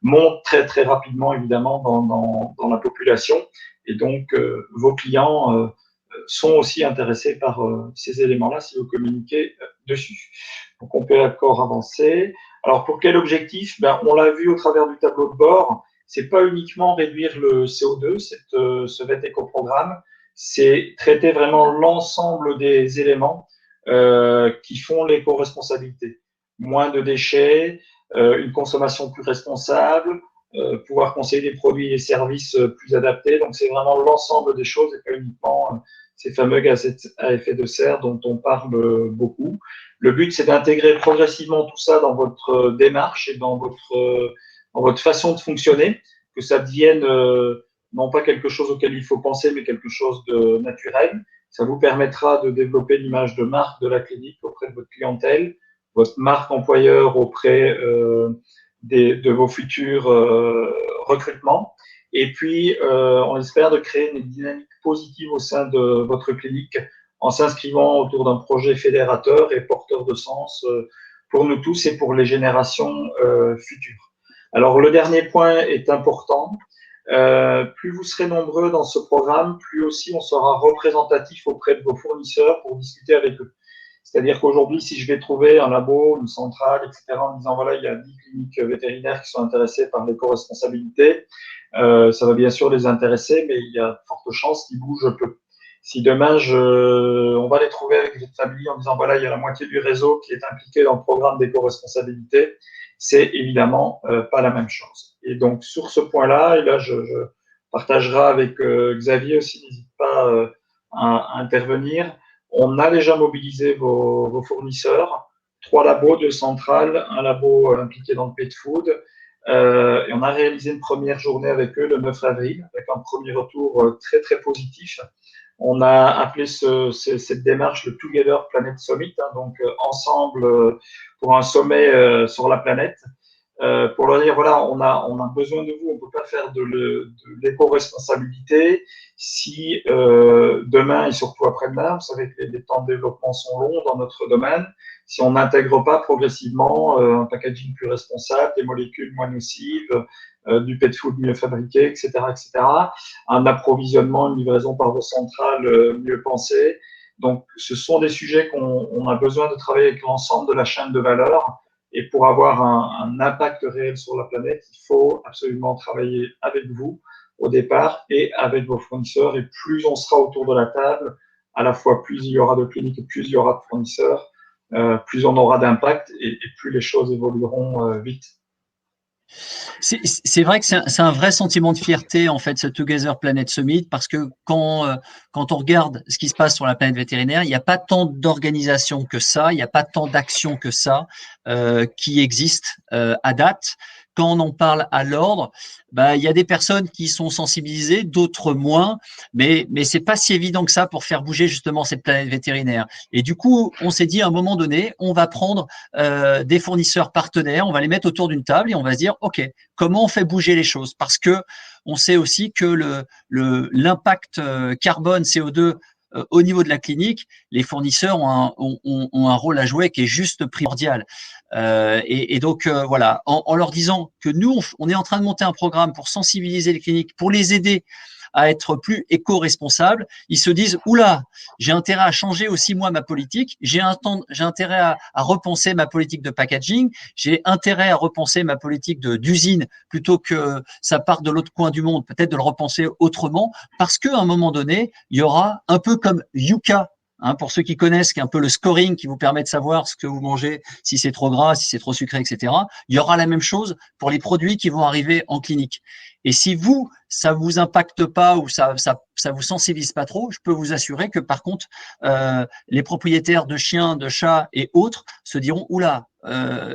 montent très très rapidement évidemment dans la population, et donc vos clients sont aussi intéressés par ces éléments-là si vous communiquez dessus. Donc on peut encore avancer. Alors pour quel objectif? On l'a vu au travers du tableau de bord, c'est pas uniquement réduire le CO2, ce VET éco-programme, c'est traiter vraiment l'ensemble des éléments qui font l'éco-responsabilité. Moins de déchets, une consommation plus responsable, pouvoir conseiller des produits et des services plus adaptés. Donc, c'est vraiment l'ensemble des choses et pas uniquement ces fameux gaz à effet de serre dont on parle beaucoup. Le but, c'est d'intégrer progressivement tout ça dans votre démarche et dans votre façon de fonctionner, que ça devienne non pas quelque chose auquel il faut penser, mais quelque chose de naturel. Ça vous permettra de développer l'image de marque de la clinique auprès de votre clientèle, votre marque employeur auprès de vos futurs recrutements. Et puis, on espère de créer une dynamique positive au sein de votre clinique en s'inscrivant autour d'un projet fédérateur et porteur de sens pour nous tous et pour les générations futures. Alors, le dernier point est important. Plus vous serez nombreux dans ce programme, plus aussi on sera représentatif auprès de vos fournisseurs pour discuter avec eux. C'est-à-dire qu'aujourd'hui, si je vais trouver un labo, une centrale, etc., en disant voilà, il y a 10 cliniques vétérinaires qui sont intéressées par l'éco-responsabilité, ça va bien sûr les intéresser, mais il y a de fortes chances qu'ils bougent peu. Si demain, on va les trouver avec cette famille en disant voilà, il y a la moitié du réseau qui est impliqué dans le programme d'éco-responsabilité, c'est évidemment pas la même chose. Et donc, sur ce point-là, et là, je partagerai avec Xavier aussi, n'hésite pas à intervenir. On a déjà mobilisé vos fournisseurs, 3 labos, 2 centrales, un labo impliqué dans le pet food. Et on a réalisé une première journée avec eux le 9 avril, avec un premier retour très, très positif. On a appelé cette démarche le Together Planet Summit, donc ensemble pour un sommet sur la planète. Pour leur dire, voilà, on a besoin de vous, on ne peut pas faire de l'éco-responsabilité si demain et surtout après-demain, vous savez que les temps de développement sont longs dans notre domaine, si on n'intègre pas progressivement un packaging plus responsable, des molécules moins nocives, du pet food mieux fabriqué, etc., un approvisionnement, une livraison par vos centrales mieux pensée. Donc, ce sont des sujets qu'on a besoin de travailler avec l'ensemble de la chaîne de valeur. Et pour avoir un impact réel sur la planète, il faut absolument travailler avec vous au départ et avec vos fournisseurs. Et plus on sera autour de la table, à la fois plus il y aura de cliniques et plus il y aura de fournisseurs, plus on aura d'impact et plus les choses évolueront vite. C'est vrai que c'est un vrai sentiment de fierté, en fait, ce Together Planet Summit, parce que quand on regarde ce qui se passe sur la planète vétérinaire, il n'y a pas tant d'organisations que ça, il n'y a pas tant d'actions que ça qui existent à date. quand on en parle à l'ordre, il y a des personnes qui sont sensibilisées, d'autres moins, mais c'est pas si évident que ça pour faire bouger justement cette planète vétérinaire. Et du coup, on s'est dit à un moment donné, on va prendre des fournisseurs partenaires, on va les mettre autour d'une table et on va se dire, OK, comment on fait bouger les choses? Parce que on sait aussi que l'impact carbone CO2 au niveau de la clinique, les fournisseurs ont un rôle à jouer qui est juste primordial. Et donc, voilà, en leur disant que nous, on est en train de monter un programme pour sensibiliser les cliniques, pour les aider à être plus éco-responsables, ils se disent « Oula, j'ai intérêt à changer aussi moi ma politique, j'ai intérêt à repenser ma politique de packaging, j'ai intérêt à repenser ma politique d'usine plutôt que ça parte de l'autre coin du monde, peut-être de le repenser autrement, parce qu'à un moment donné, il y aura un peu comme Yuka, hein, pour ceux qui connaissent, qui est un peu le scoring qui vous permet de savoir ce que vous mangez, si c'est trop gras, si c'est trop sucré, etc. Il y aura la même chose pour les produits qui vont arriver en clinique. Et si vous, ça vous impacte pas ou ça vous sensibilise pas trop, je peux vous assurer que par contre, les propriétaires de chiens, de chats et autres se diront oula,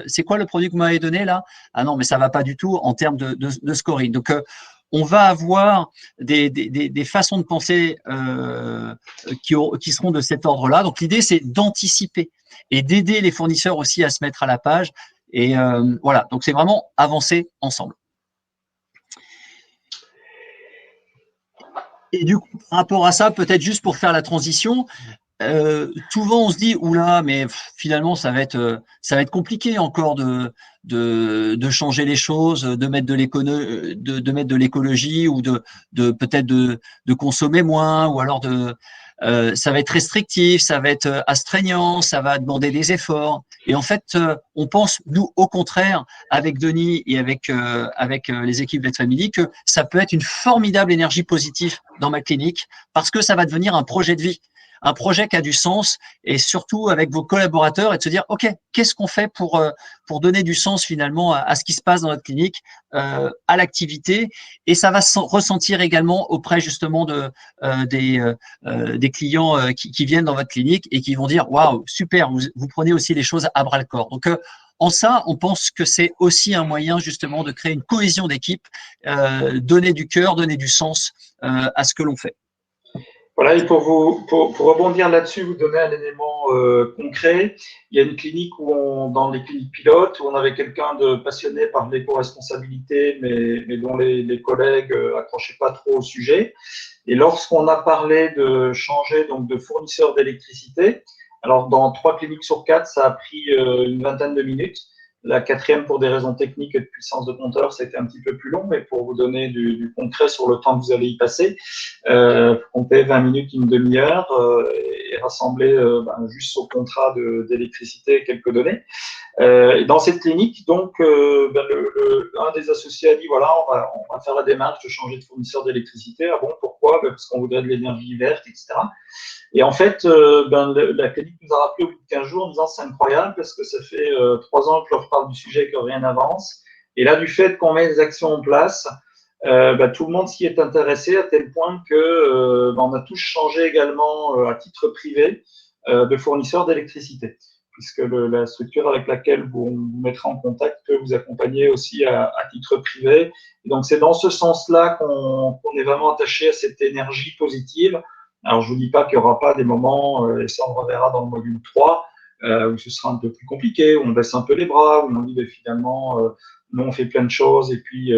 c'est quoi le produit que vous m'avez donné là? Ah non, mais ça va pas du tout en termes de scoring. Donc on va avoir des façons de penser qui seront de cet ordre-là. Donc l'idée, c'est d'anticiper et d'aider les fournisseurs aussi à se mettre à la page. Et voilà, donc c'est vraiment avancer ensemble. Et du coup, par rapport à ça, peut-être juste pour faire la transition, souvent on se dit oula, mais finalement ça va être compliqué encore de changer les choses, de mettre de l'écologie ou de peut-être de consommer moins ou alors ça va être restrictif, ça va être astreignant, ça va demander des efforts. Et en fait, on pense, nous, au contraire, avec Denis et avec les équipes Vet Family, que ça peut être une formidable énergie positive dans ma clinique parce que ça va devenir un projet de vie, un projet qui a du sens et surtout avec vos collaborateurs et de se dire, OK, qu'est-ce qu'on fait pour donner du sens finalement à ce qui se passe dans notre clinique, à l'activité et ça va se ressentir également auprès justement des clients qui viennent dans votre clinique et qui vont dire, waouh, super, vous prenez aussi les choses à bras le corps. Donc, en ça, on pense que c'est aussi un moyen justement de créer une cohésion d'équipe, donner du cœur, donner du sens à ce que l'on fait. Voilà, et pour rebondir là-dessus, vous donner un élément concret. Il y a une clinique dans les cliniques pilotes, où on avait quelqu'un de passionné par l'éco-responsabilité, mais dont les collègues accrochaient pas trop au sujet. Et lorsqu'on a parlé de changer donc de fournisseur d'électricité, alors dans 3 cliniques sur 4, ça a pris une vingtaine de minutes. La 4e, pour des raisons techniques et de puissance de compteur, c'était un petit peu plus long, mais pour vous donner du concret sur le temps que vous allez y passer, comptez 20 minutes, une demi-heure et rassembler juste au contrat d'électricité quelques données. Dans cette clinique, donc, un des associés a dit voilà, on va faire la démarche de changer de fournisseur d'électricité. Ah bon, pourquoi? Parce qu'on voudrait de l'énergie verte, etc. Et en fait, la clinique nous a rappelé au bout de 15 jours en disant c'est incroyable parce que ça fait 3 ans que je leur parle du sujet et que rien n'avance. Et là, du fait qu'on met des actions en place, tout le monde s'y est intéressé à tel point que on a tous changé également à titre privé de fournisseur d'électricité, puisque la structure avec laquelle vous mettrez en contact peut vous accompagner aussi à titre privé. Et donc c'est dans ce sens-là qu'on est vraiment attaché à cette énergie positive. Alors, je ne vous dis pas qu'il n'y aura pas des moments, et ça on reverra dans le module 3, où ce sera un peu plus compliqué, où on baisse un peu les bras, où on dit finalement, nous on fait plein de choses, et puis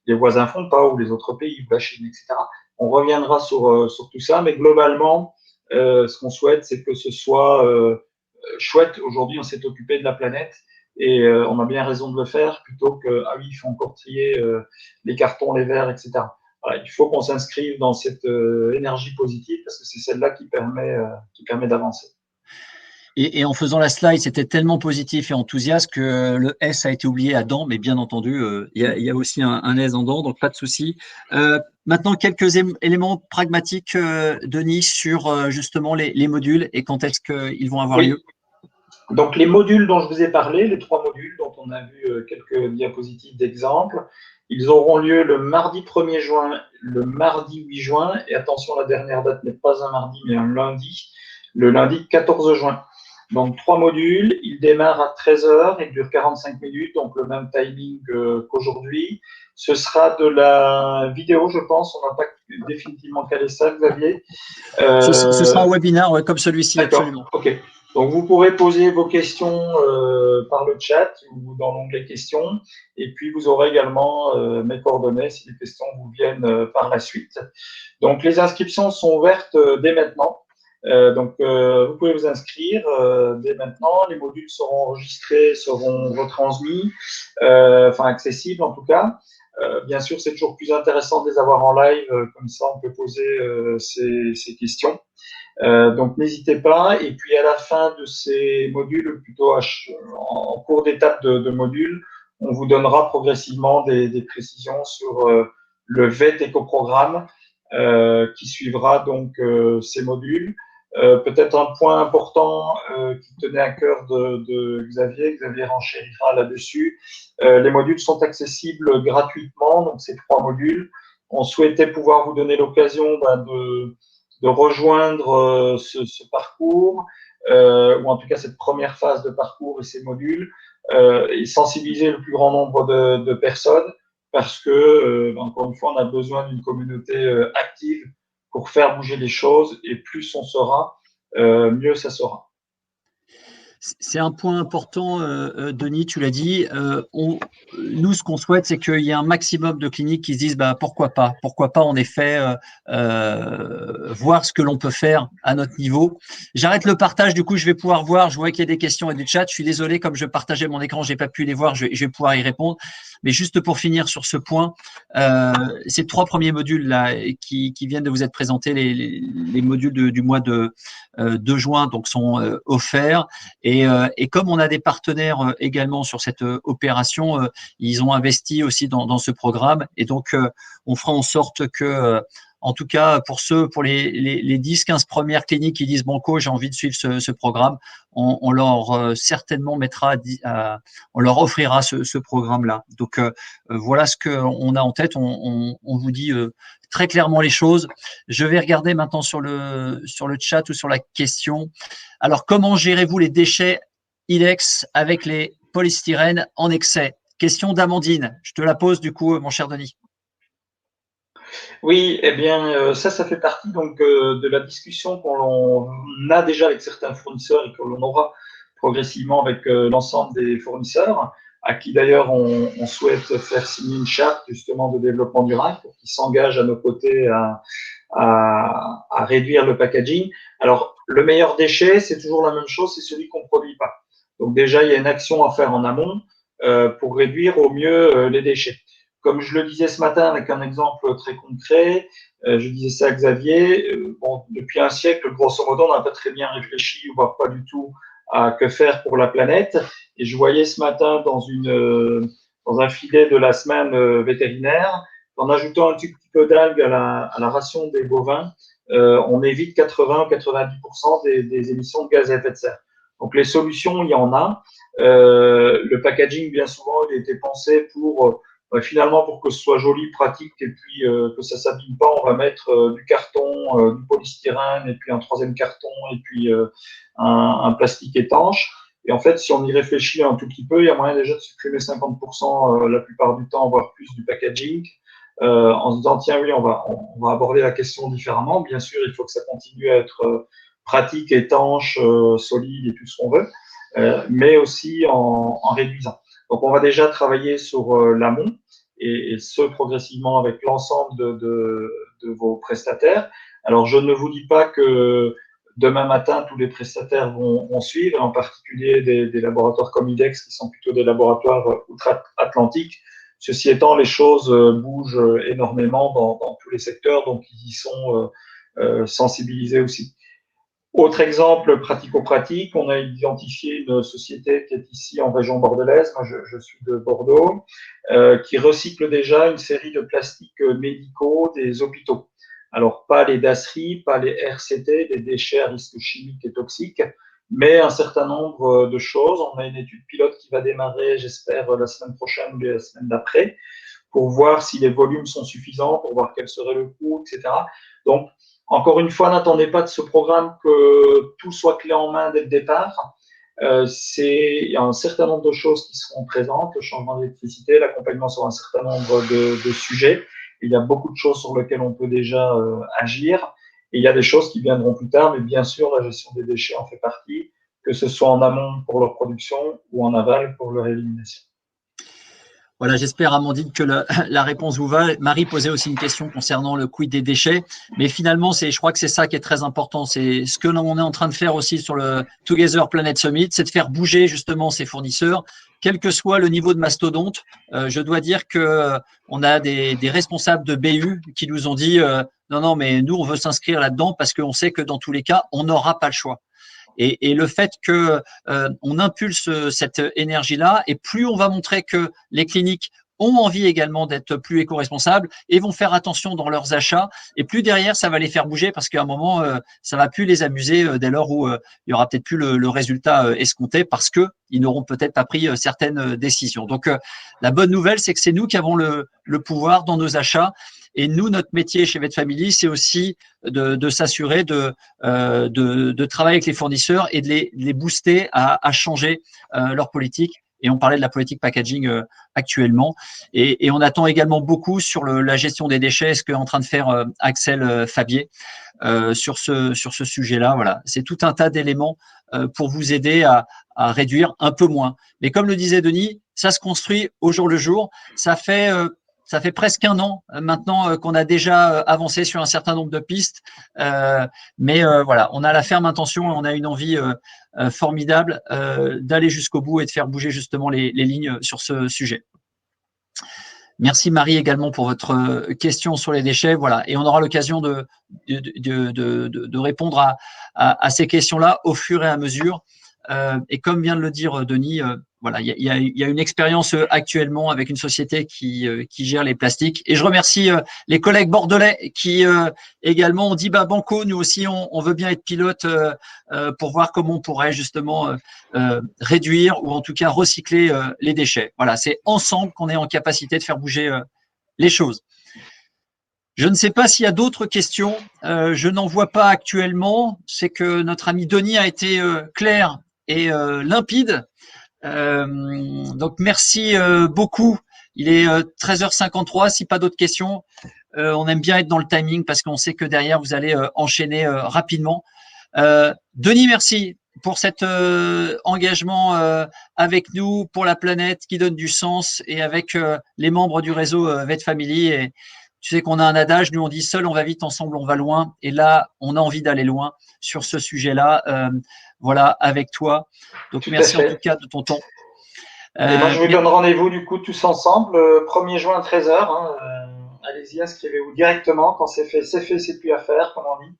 les voisins ne font pas, ou les autres pays, ou la Chine, etc. On reviendra sur tout ça, mais globalement, ce qu'on souhaite, c'est que ce soit chouette. Aujourd'hui, on s'est occupé de la planète, et on a bien raison de le faire, plutôt que, ah oui, il faut encore trier les cartons, les verres, etc. Voilà, il faut qu'on s'inscrive dans cette énergie positive parce que c'est celle-là qui permet d'avancer. Et en faisant la slide, c'était tellement positif et enthousiaste que le S a été oublié à dents, mais bien entendu, il y a aussi un S en dents, donc pas de souci. Maintenant, quelques éléments pragmatiques, Denis, sur justement les modules et quand est-ce qu'ils vont avoir lieu. Donc, les modules dont je vous ai parlé, les 3 modules dont on a vu quelques diapositives d'exemple, ils auront lieu le mardi 1er juin, le mardi 8 juin, et attention, la dernière date n'est pas un mardi, mais un lundi, le lundi 14 juin. Donc, 3 modules. Il démarre à 13 heures. Il dure 45 minutes, donc le même timing qu'aujourd'hui. Ce sera de la vidéo, je pense. On n'a pas définitivement calé ça, Xavier. Ce sera un webinaire comme celui-ci, D'accord, absolument. ok. Donc, vous pourrez poser vos questions par le chat ou dans l'onglet questions. Et puis, vous aurez également mes coordonnées si les questions vous viennent par la suite. Donc, les inscriptions sont ouvertes dès maintenant. Vous pouvez vous inscrire dès maintenant. Les modules seront enregistrés, seront retransmis, enfin accessibles en tout cas. Bien sûr, c'est toujours plus intéressant de les avoir en live, comme ça on peut poser ces questions. Donc n'hésitez pas. Et puis à la fin de ces modules, plutôt en cours d'étape de modules, on vous donnera progressivement des précisions sur le VET éco-programme qui suivra donc ces modules. Peut-être un point important qui tenait à cœur de Xavier, Xavier renchérira là-dessus. Les modules sont accessibles gratuitement, donc ces 3 modules. On souhaitait pouvoir vous donner l'occasion de rejoindre ce parcours, ou en tout cas cette première phase de parcours et ces modules, et sensibiliser le plus grand nombre de personnes, parce que, encore une fois, on a besoin d'une communauté active pour faire bouger les choses, et plus on sera, mieux ça sera. C'est un point important, Denis, tu l'as dit. Nous, ce qu'on souhaite, c'est qu'il y ait un maximum de cliniques qui se disent pourquoi pas en effet voir ce que l'on peut faire à notre niveau. J'arrête le partage, du coup, je vais pouvoir voir. Je vois qu'il y a des questions et des chats. Je suis désolé, comme je partageais mon écran, je n'ai pas pu les voir. Je vais pouvoir y répondre. Mais juste pour finir sur ce point, ces 3 premiers modules là qui viennent de vous être présentés, les modules du mois de juin, donc sont offerts. Et comme on a des partenaires également sur cette opération, ils ont investi aussi dans ce programme. Et donc, on fera en sorte que, en tout cas, pour les 10-15 premières cliniques qui disent Banco, j'ai envie de suivre ce programme, on leur certainement on leur offrira ce programme-là. Donc, voilà ce qu'on a en tête. On vous dit très clairement les choses. Je vais regarder maintenant sur le chat ou sur la question. Alors, comment gérez-vous les déchets ILEX avec les polystyrènes en excès? Question d'Amandine. Je te la pose du coup, mon cher Denis. Oui, eh bien, ça fait partie donc de la discussion qu'on a déjà avec certains fournisseurs et que l'on aura progressivement avec l'ensemble des fournisseurs, à qui d'ailleurs on souhaite faire signer une charte justement de développement durable pour qu'ils s'engagent à nos côtés à réduire le packaging. Alors, le meilleur déchet, c'est toujours la même chose, c'est celui qu'on ne produit pas. Donc déjà, il y a une action à faire en amont pour réduire au mieux les déchets. Comme je le disais ce matin avec un exemple très concret, je disais ça à Xavier, depuis un siècle, grosso modo, on n'a pas très bien réfléchi, voire pas du tout, à que faire pour la planète. Et je voyais ce matin dans un filet de la semaine vétérinaire, en ajoutant un petit peu d'algues à la ration des bovins, on évite 80 ou 90% des émissions de gaz à effet de serre. Donc les solutions, il y en a. Le packaging, bien souvent, il a été pensé finalement, pour que ce soit joli, pratique, et puis que ça ne s'abîme pas, on va mettre du carton, du polystyrène, et puis un troisième carton, et puis un plastique étanche. Et en fait, si on y réfléchit un tout petit peu, il y a moyen déjà de supprimer 50% la plupart du temps, voire plus, du packaging, en se disant, tiens, oui, on va aborder la question différemment. Bien sûr, il faut que ça continue à être pratique, étanche, solide et tout ce qu'on veut, mais aussi en réduisant. Donc, on va déjà travailler sur l'amont et ce progressivement avec l'ensemble de vos prestataires. Alors, je ne vous dis pas que demain matin, tous les prestataires vont suivre, en particulier des laboratoires comme IDEX, qui sont plutôt des laboratoires outre-Atlantique. Ceci étant, les choses bougent énormément dans tous les secteurs, donc ils y sont sensibilisés aussi. Autre exemple pratico-pratique, on a identifié une société qui est ici en région bordelaise, moi je suis de Bordeaux, qui recycle déjà une série de plastiques médicaux des hôpitaux. Alors pas les DASRI, pas les RCT, les déchets à risque chimique et toxique, mais un certain nombre de choses. On a une étude pilote qui va démarrer, j'espère, la semaine prochaine ou la semaine d'après, pour voir si les volumes sont suffisants, pour voir quel serait le coût, etc. Donc, Encore une fois, n'attendez pas de ce programme que tout soit clé en main dès le départ. Il y a un certain nombre de choses qui seront présentes, le changement d'électricité, l'accompagnement sur un certain nombre de sujets. Il y a beaucoup de choses sur lesquelles on peut déjà agir. Et il y a des choses qui viendront plus tard, mais bien sûr, la gestion des déchets en fait partie, que ce soit en amont pour leur production ou en aval pour leur élimination. Voilà, j'espère, Amandine, que la réponse vous va. Marie posait aussi une question concernant le quid des déchets, mais finalement, je crois que c'est ça qui est très important. C'est ce que l'on est en train de faire aussi sur le Together Planet Summit, c'est de faire bouger justement ces fournisseurs, quel que soit le niveau de mastodonte. Je dois dire que on a des responsables de BU qui nous ont dit non, non, mais nous, on veut s'inscrire là-dedans parce qu'on sait que dans tous les cas, on n'aura pas le choix. Et le fait que on impulse cette énergie-là, et plus on va montrer que les cliniques ont envie également d'être plus éco-responsables et vont faire attention dans leurs achats, et plus derrière ça va les faire bouger parce qu'à un moment ça va plus les amuser dès lors où il y aura peut-être plus le résultat escompté parce que ils n'auront peut-être pas pris certaines décisions. Donc la bonne nouvelle, c'est que c'est nous qui avons le pouvoir dans nos achats. Et nous, notre métier chez VetFamily, c'est aussi de s'assurer de travailler avec les fournisseurs et de les booster à changer leur politique. Et on parlait de la politique packaging actuellement. Et on attend également beaucoup sur la gestion des déchets, ce qu'est en train de faire Axel Fabier sur ce sujet-là. Voilà, c'est tout un tas d'éléments pour vous aider à réduire un peu moins. Mais comme le disait Denis, ça se construit au jour le jour. Ça fait presque un an maintenant qu'on a déjà avancé sur un certain nombre de pistes. Mais voilà, on a la ferme intention et on a une envie formidable d'aller jusqu'au bout et de faire bouger justement les lignes sur ce sujet. Merci Marie également pour votre question sur les déchets. Voilà, et on aura l'occasion de répondre à ces questions-là au fur et à mesure. Et comme vient de le dire Denis, voilà, il y a une expérience actuellement avec une société qui gère les plastiques. Et je remercie les collègues bordelais qui également ont dit bah banco, nous aussi on veut bien être pilote pour voir comment on pourrait justement réduire ou en tout cas recycler les déchets. Voilà, c'est ensemble qu'on est en capacité de faire bouger les choses. Je ne sais pas s'il y a d'autres questions. Je n'en vois pas actuellement. C'est que notre ami Denis a été clair et limpide. Donc merci beaucoup. Il est 13h53. Si pas d'autres questions, on aime bien être dans le timing parce qu'on sait que derrière vous allez enchaîner rapidement. Denis, merci pour cet engagement avec nous pour la planète qui donne du sens et avec les membres du réseau VetFamily. Et tu sais qu'on a un adage, nous on dit seul on va vite, ensemble on va loin. Et là, on a envie d'aller loin sur ce sujet-là. Voilà, avec toi. Donc Tout à merci en tout fait. cas de ton temps. Et moi, je vous donne rendez-vous du coup tous ensemble, 1er juin 13h. Hein, allez-y, inscrivez-vous directement. Quand c'est fait, c'est plus à faire, comme on dit. Et comme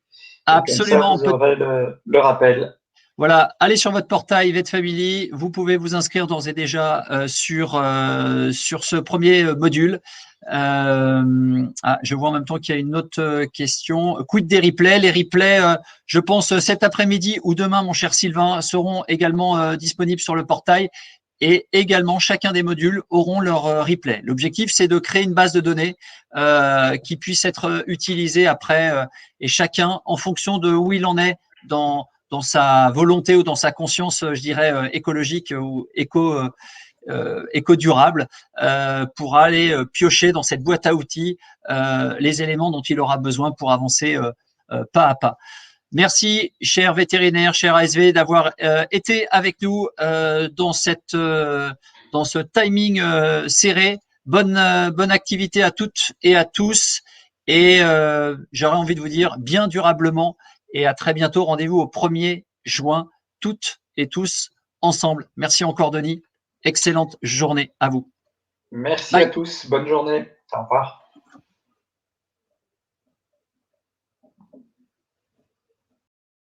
ça, Absolument, vous aurez le rappel. voilà, allez sur votre portail VetFamily, vous pouvez vous inscrire d'ores et déjà sur ce premier module. Je vois en même temps qu'il y a une autre question. Quid des replays? Les replays, je pense cet après-midi ou demain, mon cher Sylvain, seront également disponibles sur le portail. Et également, chacun des modules auront leur replay. L'objectif, c'est de créer une base de données qui puisse être utilisée après et chacun, en fonction de où il en est dans sa volonté ou dans sa conscience, je dirais, écologique ou éco-durable, pour aller piocher dans cette boîte à outils les éléments dont il aura besoin pour avancer pas à pas. Merci, cher vétérinaire, cher ASV, d'avoir été avec nous dans ce timing serré. Bonne activité à toutes et à tous. Et j'aurais envie de vous dire bien durablement et à très bientôt. Rendez-vous au 1er juin, toutes et tous ensemble. Merci encore, Denis. Excellente journée à vous. Merci à Bye. tous. Bonne journée. Au revoir.